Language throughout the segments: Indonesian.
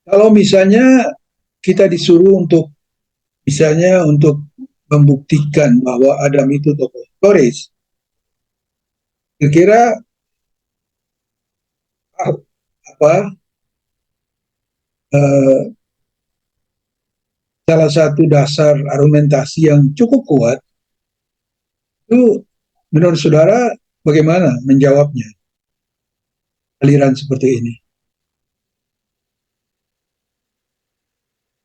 Kalau misalnya kita disuruh untuk misalnya untuk membuktikan bahwa Adam itu tokoh historis, kira-kira apa eh, salah satu dasar argumentasi yang cukup kuat itu menurut saudara bagaimana menjawabnya aliran seperti ini?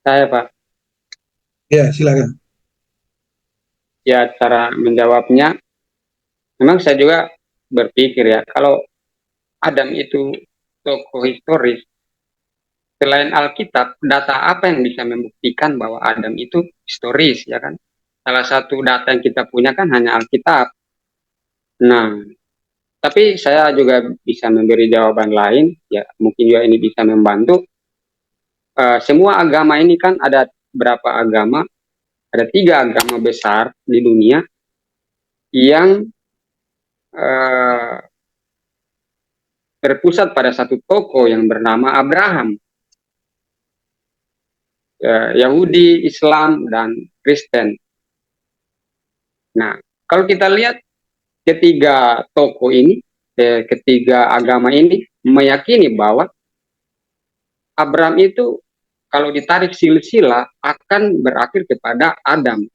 Saya Pak, Ya, silakan. ya cara menjawabnya, memang saya juga berpikir ya, kalau Adam itu tokoh historis, selain Alkitab, data apa yang bisa membuktikan bahwa Adam itu historis, ya kan? Salah satu data yang kita punya kan hanya Alkitab. Nah, tapi saya juga bisa memberi jawaban lain, ya mungkin juga ini bisa membantu. Semua agama ini kan ada berapa agama? Ada tiga agama besar di dunia yang eh, berpusat pada satu tokoh yang bernama Abraham. Yahudi, Islam, dan Kristen. Nah, kalau kita lihat ketiga tokoh ini, ketiga agama ini meyakini bahwa Abraham itu kalau ditarik silsilah akan berakhir kepada Adam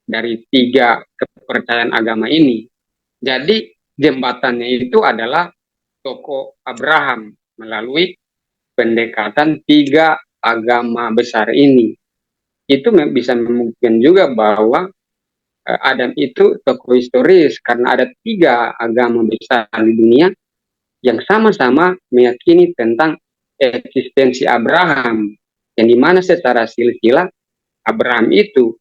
dari tiga kepercayaan agama ini. Jadi jembatannya itu adalah tokoh Abraham melalui pendekatan tiga agama besar ini. Itu bisa memungkinkan juga bahwa Adam itu tokoh historis karena ada tiga agama besar di dunia yang sama-sama meyakini tentang eksistensi Abraham, yang dimana secara silsilah Abraham itu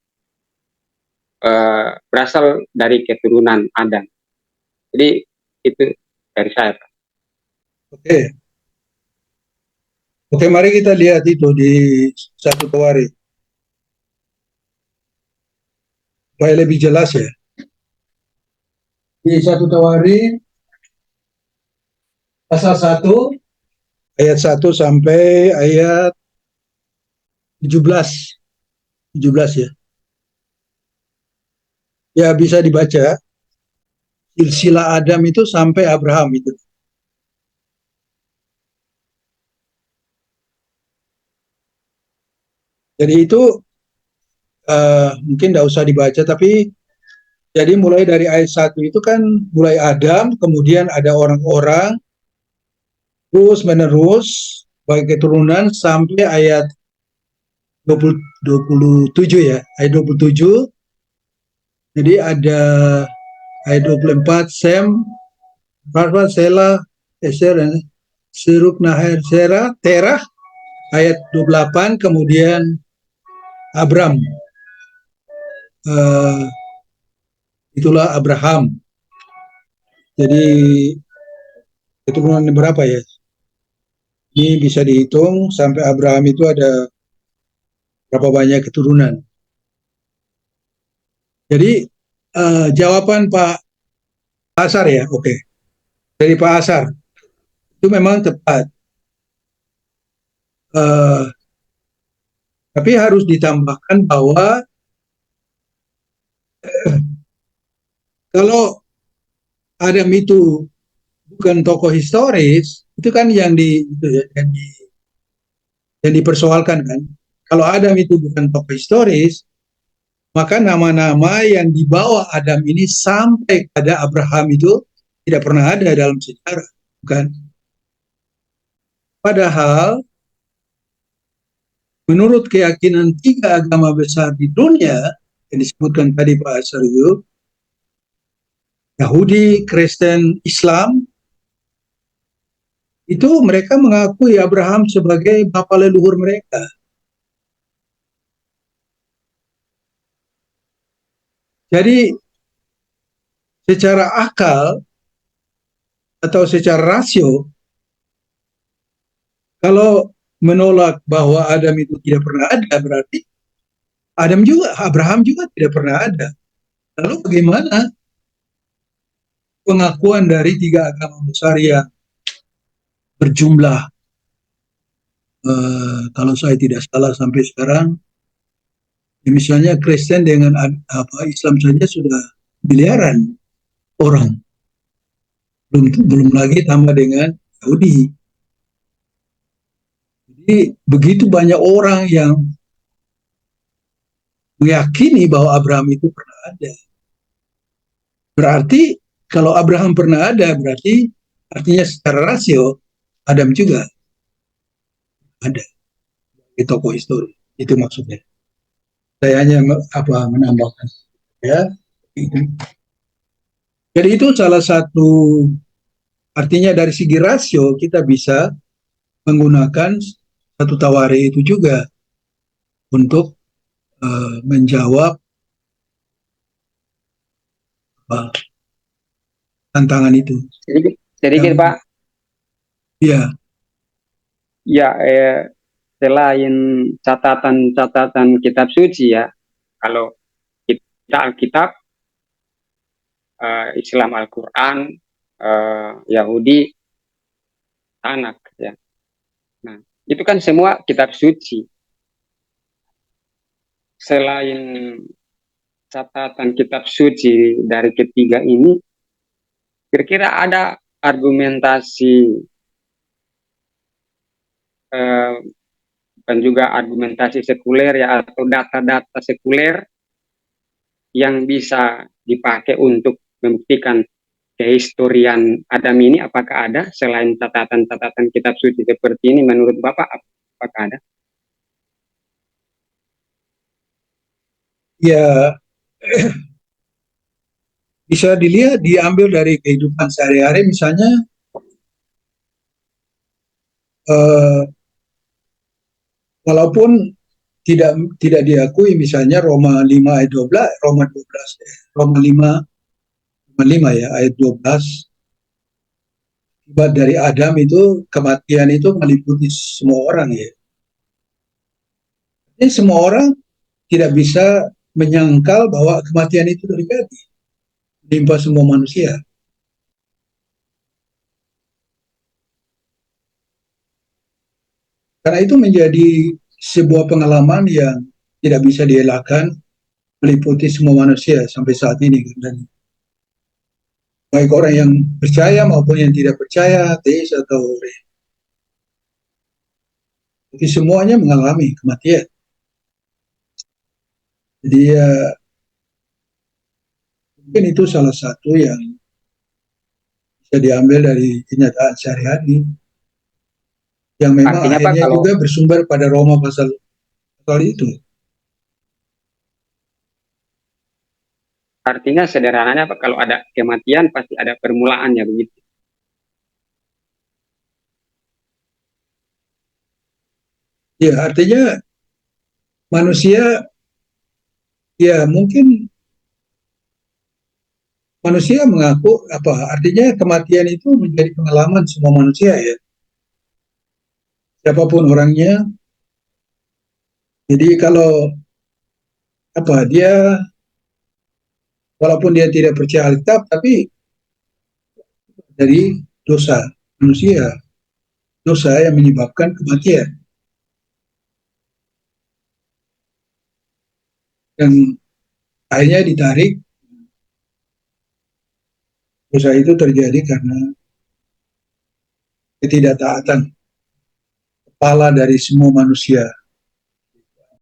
berasal dari keturunan Adam. Jadi itu dari saya, Pak. Oke, oke, mari kita lihat itu di satu Tawari supaya lebih jelas ya. Di satu Tawari pasal 1 ayat 1 sampai ayat 17. 17 ya. Ya bisa dibaca silsilah Adam itu sampai Abraham itu. Jadi itu mungkin tidak usah dibaca tapi jadi mulai dari ayat 1 itu kan mulai Adam, kemudian ada orang-orang terus menerus bagi keturunan sampai ayat 20, 27 ya, ayat 27. Jadi ada ayat 24 Sem, Farfad, Sela, Eser, dan Siruk, Naher, Serah, Terah, ayat 28, kemudian Abram. Uh, itulah Abraham. Jadi keturunan berapa ya? Ini bisa dihitung sampai Abraham itu ada berapa banyak keturunan. Jadi jawaban Pak Asar ya, oke. Dari Pak Asar itu memang tepat. Uh, tapi harus ditambahkan bahwa kalau Adam itu bukan tokoh historis, itu kan itu ya, yang dipersoalkan kan. Kalau Adam itu bukan tokoh historis, maka nama-nama yang dibawa Adam ini sampai pada Abraham itu tidak pernah ada dalam sejarah, bukan? Padahal menurut keyakinan tiga agama besar di dunia yang disebutkan tadi Pak Asaryu, Yahudi, Kristen, Islam, itu mereka mengakui Abraham sebagai bapa leluhur mereka. Jadi secara akal atau secara rasio, kalau menolak bahwa Adam itu tidak pernah ada, berarti Abraham juga tidak pernah ada. Lalu bagaimana pengakuan dari tiga agama besar yang berjumlah kalau saya tidak salah sampai sekarang, ya misalnya Kristen dengan Islam saja sudah miliaran orang, belum lagi tambah dengan Yahudi. Jadi begitu banyak orang yang meyakini bahwa Abraham itu pernah ada. Berarti kalau Abraham pernah ada, berarti artinya secara rasio Adam juga ada di tokoh histori. Itu maksudnya. Saya hanya menambahkan ya. Jadi itu salah satu, artinya dari segi rasio kita bisa menggunakan satu tawari itu juga untuk menjawab uh, tantangan itu. Jadi Yang, Pak, ya, ya selain catatan-catatan kitab suci ya, kalau kita Alkitab, Islam Al-Quran, Yahudi Tanak ya. Nah, itu kan semua kitab suci. Selain catatan kitab suci dari ketiga ini, kira-kira ada argumentasi dan juga argumentasi sekuler ya, atau data-data sekuler yang bisa dipakai untuk membuktikan kehistorian Adam ini, apakah ada selain catatan-catatan kitab suci seperti ini? Menurut Bapak, apakah ada? ya bisa dilihat, diambil dari kehidupan sehari-hari. Misalnya walaupun tidak diakui, misalnya Roma 5 ayat 12, Roma 12, Roma 5, 5 ya ayat 12, akibat dari Adam itu kematian itu meliputi semua orang ya. Jadi semua orang tidak bisa menyangkal bahwa kematian itu terjadi, menimpa semua manusia. Karena itu menjadi sebuah pengalaman yang tidak bisa dielakkan, meliputi semua manusia sampai saat ini. Dan baik orang yang percaya maupun yang tidak percaya, ateis atau jadi semuanya mengalami kematian. Jadi mungkin itu salah satu yang bisa diambil dari kenyataan sehari-hari, yang memang Artinya Pak, akhirnya kalau juga bersumber pada Roma pasal itu. artinya sederhananya Pak, kalau ada kematian pasti ada permulaannya begitu. Ya, artinya manusia, ya mungkin manusia mengaku artinya kematian itu menjadi pengalaman semua manusia ya, siapapun orangnya. Jadi kalau dia walaupun dia tidak percaya Alkitab, tapi dari dosa manusia, dosa yang menyebabkan kematian, dan akhirnya ditarik. Dosa itu terjadi karena ketidaktaatan kepala dari semua manusia,